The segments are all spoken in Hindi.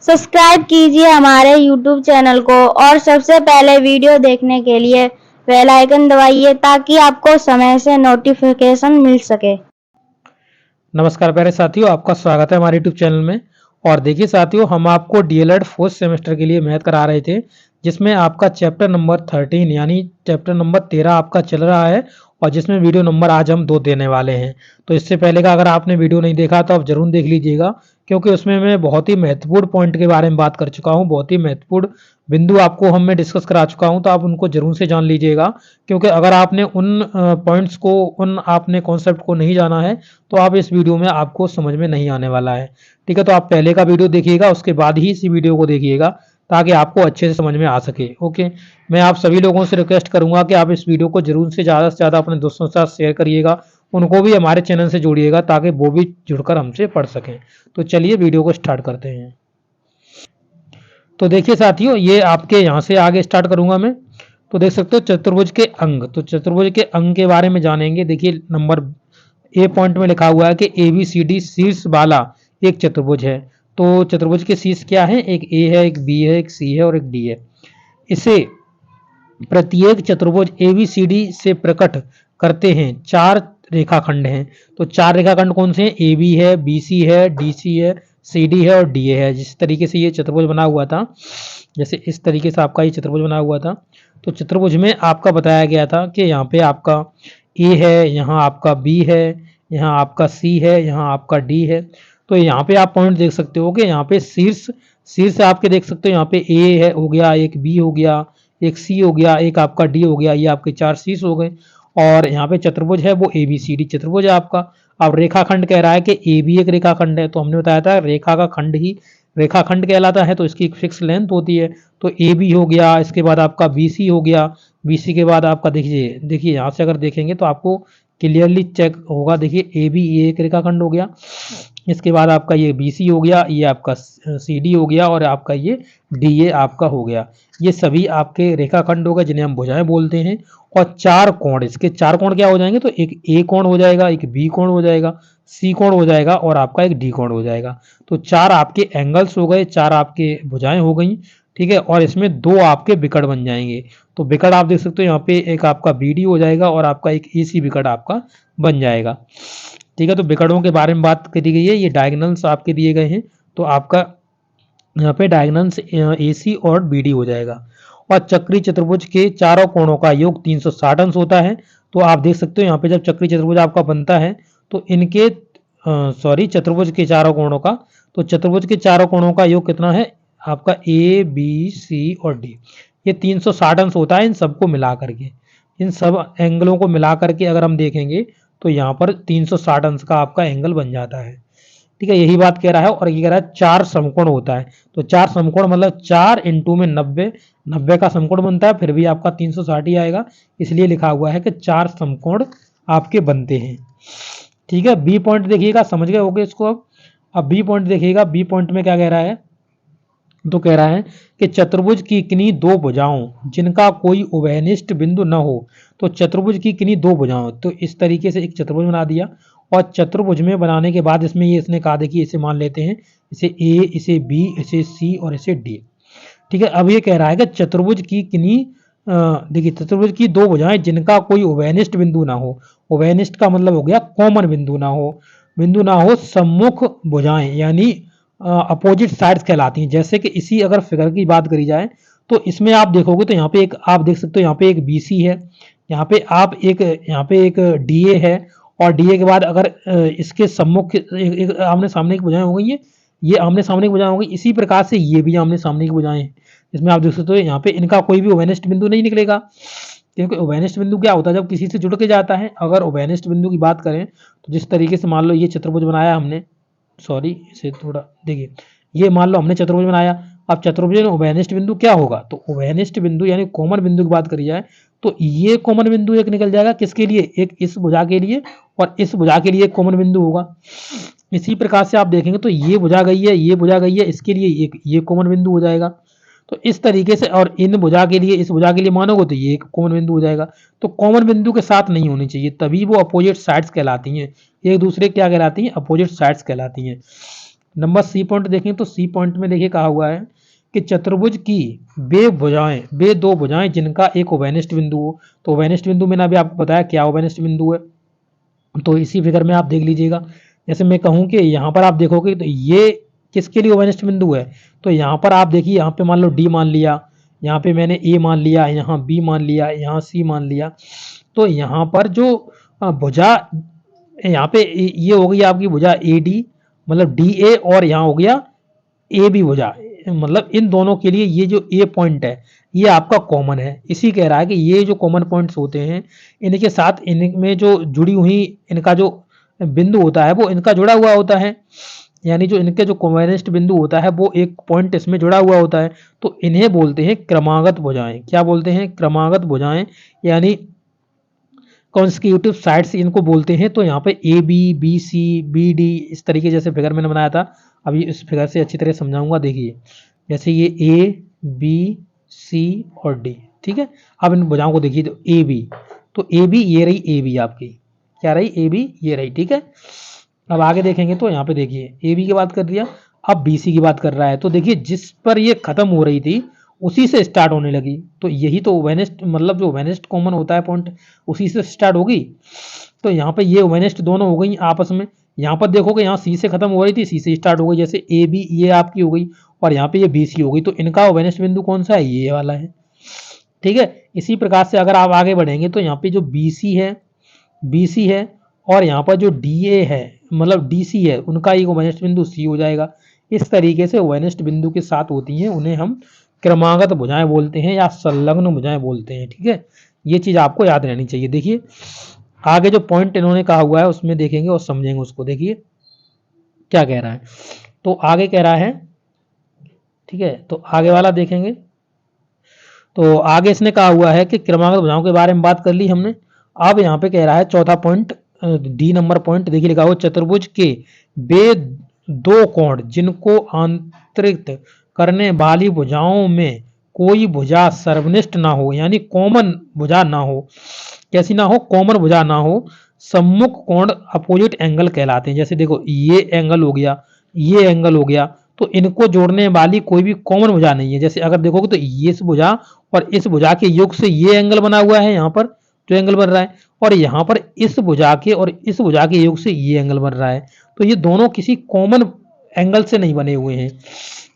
सब्सक्राइब कीजिए हमारे YouTube चैनल को और सबसे पहले वीडियो देखने के लिए बेल आइकन दबाइए ताकि आपको समय से नोटिफिकेशन मिल सके। नमस्कार प्यारे साथियों, आपका स्वागत है हमारे यूट्यूब चैनल में। और देखिए साथियों, हम आपको डीएलएड फोर्थ सेमेस्टर के लिए मैथ करा रहे थे, जिसमें आपका चैप्टर नंबर 13 यानी चैप्टर नंबर 13 आपका चल रहा है और जिसमें वीडियो नंबर आज हम 2 देने वाले हैं। तो इससे पहले का अगर आपने वीडियो नहीं देखा तो आप जरूर देख लीजिएगा, क्योंकि उसमें मैं बहुत ही महत्वपूर्ण पॉइंट के बारे में बात कर चुका हूँ, बहुत ही महत्वपूर्ण बिंदु आपको मैं डिस्कस करा चुका हूँ, तो आप उनको जरूर से जान लीजिएगा। क्योंकि अगर आपने उन पॉइंट्स को, उन आपने कॉन्सेप्ट को नहीं जाना है तो आप इस वीडियो में आपको समझ में नहीं आने वाला है। ठीक है, तो आप पहले का वीडियो देखिएगा, उसके बाद ही इसी वीडियो को देखिएगा ताकि आपको अच्छे से समझ में आ सके। ओके, मैं आप सभी लोगों से रिक्वेस्ट करूंगा कि आप इस वीडियो को जरूर से ज़्यादा अपने दोस्तों के साथ शेयर करिएगा, उनको भी हमारे चैनल से जोड़िएगा ताकि वो भी जुड़कर हमसे पढ़ सकें। तो चलिए वीडियो को स्टार्ट करते हैं। तो देखिए साथियों, ये आपके यहाँ से आगे स्टार्ट करूंगा मैं। तो देख सकते हो चतुर्भुज के अंग, तो चतुर्भुज के अंग के बारे में जानेंगे। देखिए नंबर ए पॉइंट में लिखा हुआ है कि ए बी सी डी शीर्ष वाला एक चतुर्भुज है। तो चतुर्भुज के शीर्ष क्या है? एक ए है, एक बी है, एक सी है और एक डी है। इसे प्रत्येक चतुर्भुज ए बी सी डी से प्रकट करते हैं 4 रेखाखंड हैं। तो 4 रेखाखंड कौन से हैं? ए बी है, बी सी है, डी सी है, सी डी है और डी ए है। जिस तरीके से ये चतुर्भुज बना हुआ था, जैसे इस तरीके से आपका ये चतुर्भुज बना हुआ था। तो चतुर्भुज में आपका बताया गया था कि यहाँ पे आपका ए है, यहाँ आपका बी है, यहाँ आपका सी है, यहाँ आपका डी है। तो यहाँ पे आप पॉइंट देख सकते हो कि यहाँ पे शीर्ष शीर्ष आपके देख सकते हो, यहाँ पे ए है हो गया, एक बी हो गया, एक सी हो गया, एक आपका डी हो गया। ये आपके 4 शीर्ष हो गए। और यहाँ पे चतुर्भुज है वो ए बी सी डी चतुर्भुज है आपका। अब रेखाखंड कह रहा है कि ए बी एक रेखाखंड है, तो हमने बताया था रेखा का खंड ही रेखाखंड कहलाता है, तो इसकी एक फिक्स लेंथ होती है। तो ए बी हो गया, इसके बाद आपका बी सी हो गया, बी सी के बाद आपका देखिए यहाँ से अगर देखेंगे तो आपको क्लियरली चेक होगा। देखिए ए बी ये एक रेखाखंड हो गया, इसके बाद आपका ये बी सी हो गया, ये आपका सी डी हो गया और आपका ये डी ए आपका हो गया। ये सभी आपके रेखाखंड हो गए जिन्हें हम भुजाएं बोलते हैं। और 4 कोण, इसके 4 कोण क्या हो जाएंगे? तो एक ए कोण हो जाएगा, एक बी कोण हो जाएगा, सी कोण हो जाएगा और आपका एक डी कोण हो जाएगा। तो 4 आपके एंगल्स हो गए, 4 आपके भुजाएं हो गई। ठीक है, और इसमें 2 आपके विकट बन जाएंगे। तो विकट आप देख सकते हो यहाँ पे एक आपका बी डी हो जाएगा और आपका एक ए सी विकट आपका बन जाएगा। ठीक है, तो विकटों के बारे में बात करी गई है। ये डायगोनल्स आपके दिए गए हैं, तो आपका यहाँ पे डायगोनल्स ए सी और बी डी हो जाएगा। और चक्री चतुर्भुज के चारों कोणों का योग 360 अंश होता है। तो आप देख सकते हो यहाँ पे जब चक्री चतुर्भुज आपका बनता है तो इनके चतुर्भुज के चारों कोणों का, तो चतुर्भुज के चारों कोणों का योग कितना है आपका? ए बी सी और डी, ये 360 अंश होता है इन सबको मिला करके। इन सब एंगलों को मिला करके अगर हम देखेंगे तो यहाँ पर 360 अंश का आपका एंगल बन जाता है। ठीक है, यही बात कह रहा है। और ये कह रहा है 4 समकोण होता है। तो 4 समकोण मतलब 4 इंटू में 90, 90 का समकोण बनता है, फिर भी आपका 360 ही आएगा। इसलिए लिखा हुआ है कि 4 समकोण आपके बनते हैं। ठीक है, बी पॉइंट देखिएगा, समझ गए होगे इसको। अब बी पॉइंट देखिएगा, बी पॉइंट में क्या कह रहा है? तो कह रहा है कि चतुर्भुज की किन्हीं 2 भुजाओं जिनका कोई उभयनिष्ठ बिंदु न हो। तो चतुर्भुज की किन्हीं 2 भुजाओं, तो इस तरीके से एक चतुर्भुज बना दिया। और चतुर्भुज में बनाने के बाद इसमें ये इसने कहा, देखिए इसे मान लेते हैं, इसे ए, इसे बी, इसे सी और इसे डी। ठीक है, अब ये कह रहा है कि चतुर्भुज की किन्हीं देखिए चतुर्भुज की 2 भुजाएं जिनका कोई उभयनिष्ठ बिंदु ना हो। उभयनिष्ठ का मतलब हो गया कॉमन बिंदु ना हो, बिंदु ना हो, सम्मुख भुजाएं यानी अपोजिट साइड्स कहलाती हैं। जैसे कि इसी अगर फिगर की बात करी जाए तो इसमें आप देखोगे तो यहाँ पे एक आप देख सकते हो, यहाँ पे एक बी सी है, यहाँ पे एक डी ए है। और डी ए के बाद अगर इसके सम्मुख एक आमने सामने की भुजाएं हो गई है, ये आमने सामने की भुजाएं हो गई। इसी प्रकार से ये भी आमने सामने की भुजाएं हैं। इसमें आप देख सकते हो यहाँ पे इनका कोई भी उभयनिष्ठ बिंदु नहीं निकलेगा, क्योंकि उभयनिष्ठ बिंदु क्या होता है? जब किसी से जुड़ के जाता है। अगर उभयनिष्ठ बिंदु की बात करें तो जिस तरीके से मान लो ये चतुर्भुज बनाया हमने, सॉरी इसे थोड़ा देखिए, ये मान लो हमने चतुर्भुज बनाया। अब चतुर्भुज में उभयनिष्ठ बिंदु क्या होगा? तो उभयनिष्ठ बिंदु यानी कॉमन बिंदु की बात करी जाए तो ये कॉमन बिंदु एक निकल जाएगा। किसके लिए? एक इस भुजा के लिए और इस भुजा के लिए एक कॉमन बिंदु होगा। इसी प्रकार से आप देखेंगे तो ये भुजा गई है, ये भुजा गई है, इसके लिए एक ये कॉमन बिंदु हो जाएगा। तो इस तरीके से, और इन भुजा के लिए इस भुजा के लिए मानोगे तो ये एक कॉमन बिंदु हो जाएगा। तो कॉमन बिंदु के साथ नहीं होनी चाहिए, तभी वो अपोजिट साइड्स कहलाती हैं। एक दूसरे क्या कहलाती हैं? अपोजिट साइड्स कहलाती हैं। नंबर सी पॉइंट देखें तो सी पॉइंट में देखिए कहा हुआ है कि चतुर्भुज की वे दो भुजाएं जिनका एक उभयनिष्ठ बिंदु हो। तो उभयनिष्ठ बिंदु मैंने अभी आपको बताया क्या उभयनिष्ठ बिंदु है, तो इसी फिगर में आप देख लीजिएगा। जैसे मैं कहूं कि यहाँ पर आप देखोगे तो ये किसके लिए ओवेनिस्ट बिंदु है, तो यहाँ पर आप देखिए, यहाँ पे मान लो डी मान लिया, यहाँ पे मैंने ए मान लिया, यहाँ बी मान लिया, यहाँ सी मान लिया। तो यहाँ पर जो भुजा, यहाँ पे ये हो गई आपकी भुजा ए डी, मतलब डी ए, और यहाँ हो गया ए बी भुजा, मतलब इन दोनों के लिए ये जो ए पॉइंट है ये आपका कॉमन है। इसी कह रहा है कि ये जो कॉमन पॉइंट्स होते हैं इनके साथ इनमें जो जुड़ी हुई इनका जो बिंदु होता है वो इनका जुड़ा हुआ होता है, यानी जो इनके जो कॉमनेस्ट बिंदु होता है वो एक पॉइंट इसमें जुड़ा हुआ होता है। तो इन्हें बोलते हैं क्रमागत भुजाएं। क्या बोलते हैं? क्रमागत भुजाएं, यानी कॉन्सिक्यूटिव साइड्स इनको बोलते हैं। तो यहाँ पे A B C B D इस तरीके, जैसे फिगर मैंने बनाया था, अभी इस फिगर से अच्छी तरह समझाऊंगा। देखिए जैसे ये ए बी सी और डी, ठीक है। अब इन भुजाओं को देखिए, तो ए बी, तो ए बी ये रही, ए बी आपकी क्या रही, ए बी ये रही, ठीक है। अब आगे देखेंगे तो यहाँ पे देखिए ए बी की बात कर दिया, अब बी सी की बात कर रहा है। तो देखिए जिस पर ये खत्म हो रही थी उसी से स्टार्ट होने लगी, तो यही तो वेनेस्ट, मतलब जो वेनेस्ट कॉमन होता है पॉइंट उसी से स्टार्ट होगी। तो यहाँ पे ये वेनेस्ट दोनों हो गई आपस में। यहाँ पर देखोगे यहाँ सी से खत्म हो रही थी, सी से स्टार्ट हो गई, जैसे ए बी ये आपकी हो गई और यहाँ पे ये बी सी हो गई। तो इनका वेनेस्ट बिंदु कौन सा है? ये वाला है, ठीक है। इसी प्रकार से अगर आप आगे बढ़ेंगे तो यहाँ पे जो बी सी है और यहाँ पर जो डी ए है, मतलब डी सी है, उनका एक वेनेस्ट बिंदु सी हो जाएगा। इस तरीके से वेनेस्ट बिंदु के साथ होती हैं, उन्हें हम क्रमागत भुजाएं बोलते हैं या संलग्न भुजाएं बोलते हैं, ठीक है। ये चीज आपको याद रहनी चाहिए। देखिए आगे जो पॉइंट इन्होंने कहा हुआ है उसमें देखेंगे और समझेंगे उसको। देखिए क्या कह रहा है, तो आगे कह रहा है, ठीक है, तो आगे वाला देखेंगे। तो आगे इसने कहा हुआ है कि क्रमागत भुजाओं के बारे में बात कर ली हमने। अब यहाँ पे कह रहा है चौथा पॉइंट, डी नंबर पॉइंट, देखिए लिखा हुआ चतुर्भुज के वे दो कोण जिनको आंतरिक करने वाली भुजाओं में कोई भुजा सर्वनिष्ठ ना हो, यानी कॉमन भुजा ना हो। कैसी ना हो? कॉमन भुजा ना हो। सम्मुख कोण अपोजिट एंगल कहलाते हैं। जैसे देखो ये एंगल हो गया, ये एंगल हो गया, तो इनको जोड़ने वाली कोई भी कॉमन भुजा नहीं है। जैसे अगर देखोगे तो ये इस भुजा और इस भुजा के योग से ये एंगल बना हुआ है, यहाँ पर जो एंगल बन रहा है, और यहाँ पर इस भुजा के और इस भुजा के योग से ये एंगल बन रहा है। तो ये दोनों किसी कॉमन एंगल से नहीं बने हुए हैं,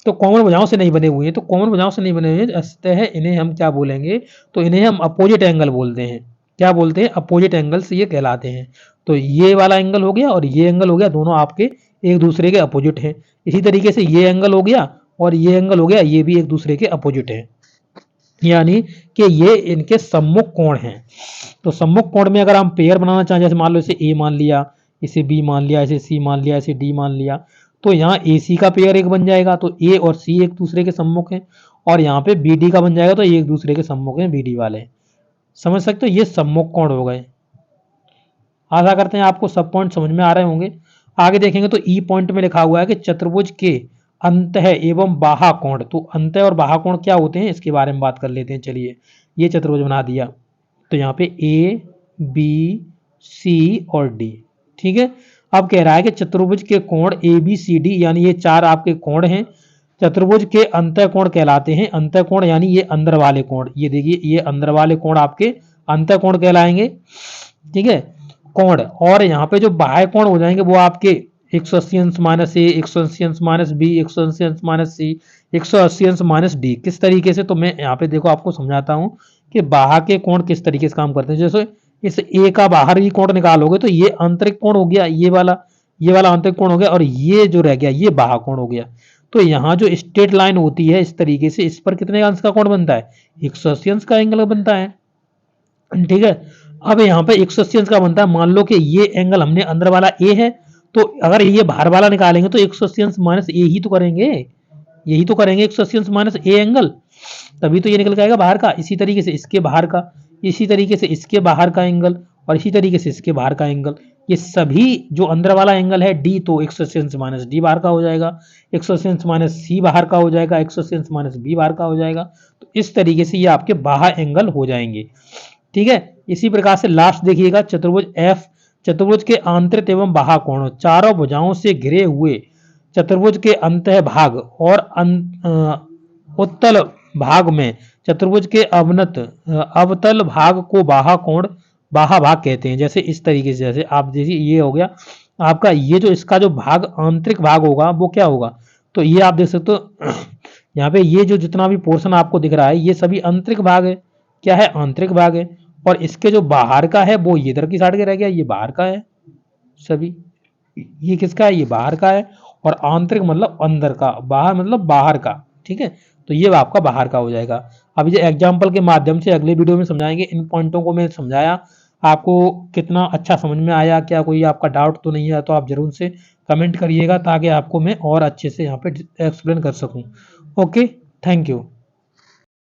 तो कॉमन भुजाओं से नहीं बने हुए हैं। तो कॉमन भुजाओं से नहीं बने हुए हैं, अतः इन्हें हम क्या बोलेंगे? तो इन्हें हम अपोजिट एंगल बोलते हैं। क्या बोलते हैं? अपोजिट एंगल से ये कहलाते हैं। तो ये वाला एंगल हो गया और ये एंगल हो गया, दोनों आपके एक दूसरे के अपोजिट हैं। इसी तरीके से ये एंगल हो गया और ये एंगल हो गया, ये भी एक दूसरे के अपोजिट है, यानी कि ये इनके सम्मुख कोण हैं। तो सम्मुख कोण में अगर हम पेयर बनाना चाहें, जैसे मान लो इसे ए मान लिया, इसे बी मान लिया, इसे सी मान लिया, इसे डी मान लिया, तो यहाँ ए सी का पेयर एक बन जाएगा, तो ए और सी एक दूसरे के सम्मुख हैं, और यहाँ पे बी डी का बन जाएगा, तो ये एक दूसरे के सम्मुख हैं, बी डी वाले। समझ सकते हो? ये सम्मुख कोण हो गए। आशा करते हैं आपको सब पॉइंट समझ में आ रहे होंगे। आगे देखेंगे तो ई पॉइंट में लिखा हुआ है कि चतुर्भुज के अंतः एवं बाहा कोण। तो अंतः और बाहा कोण क्या होते हैं इसके बारे में बात कर लेते हैं। चलिए ये चतुर्भुज बना दिया, तो यहाँ पे ए बी सी और डी, ठीक है। अब कह रहा है कि चतुर्भुज के कोण ए बी सी डी, यानी ये चार आपके कोण हैं, चतुर्भुज के अंतः कोण कहलाते हैं। अंतः कोण यानी ये अंदर वाले कोण, ये देखिए ये अंदर वाले कोण आपके अंतः कोण कहलाएंगे, ठीक है, कोण। और यहाँ पे जो बाह्य कोण हो जाएंगे वो आपके 180 अंश माइनस ए, 180 अंश माइनस बी, 180 अंश माइनस सी, 180 अंश माइनस डी। किस तरीके से? तो मैं यहाँ पे देखो आपको समझाता हूँ कि बाह्य के कोण किस तरीके से काम करते हैं। जैसे इस ए का बाहरी कोण निकालोगे तो ये आंतरिक कोण हो गया, ये वाला आंतरिक कोण हो गया, और ये जो रह गया ये बाह्य कोण हो गया। तो यहाँ जो स्ट्रेट लाइन होती है इस तरीके से, इस पर कितने अंश का कोण बनता है? 180 अंश का एंगल बनता है, ठीक है। अब यहाँ पे 180 अंश का बनता है। मान लो कि ये एंगल हमने अंदर वाला ए है, तो अगर ये बाहर वाला निकालेंगे तो 180 अंश माइनस ए ही तो करेंगे, यही तो करेंगे 180 अंश माइनस ए एंगल, तभी तो ये निकल के आएगा बाहर का। इसी तरीके से इसके बाहर का, इसी तरीके से इसके बाहर का एंगल, और इसी तरीके से इसके बाहर का एंगल, ये सभी जो अंदर वाला एंगल है डी, तो 180 अंश माइनस डी बाहर का हो जाएगा, 180 अंश माइनस सी बाहर का हो जाएगा, 180 अंश माइनस बी बाहर का हो जाएगा। तो इस तरीके से ये आपके बाह्य एंगल हो जाएंगे, ठीक है। इसी प्रकार से लास्ट देखिएगा चतुर्भुज एफ, चतुर्भुज के आंतरिक एवं बाह्य कोण, चारों भुजाओं से घिरे हुए चतुर्भुज के अंतः भाग और उत्तल भाग में चतुर्भुज के अवतल भाग को बाहा भाग कहते हैं। जैसे इस तरीके से, जैसे आप देखिए ये हो गया आपका, ये जो इसका जो भाग आंतरिक भाग होगा वो क्या होगा, तो ये आप देख सकते हो यहाँ पे ये जो जितना भी पोर्शन आपको दिख रहा है ये सभी आंतरिक भाग है। क्या है? आंतरिक भाग है। और इसके जो बाहर का है वो ये इधर की साइड के रह गया, ये बाहर का है सभी। ये किसका है? ये बाहर का है। और आंतरिक मतलब अंदर का, बाहर मतलब बाहर का। ठीक है, तो ये आपका बाहर का हो जाएगा। अब ये एग्जाम्पल के माध्यम से अगले वीडियो में समझाएंगे। इन पॉइंटों को मैं समझाया, आपको कितना अच्छा समझ में आया, क्या कोई आपका डाउट तो नहीं है, तो आप जरूर से कमेंट करिएगा ताकि आपको मैं और अच्छे से यहाँ पे एक्सप्लेन कर सकूँ। Okay, thank you.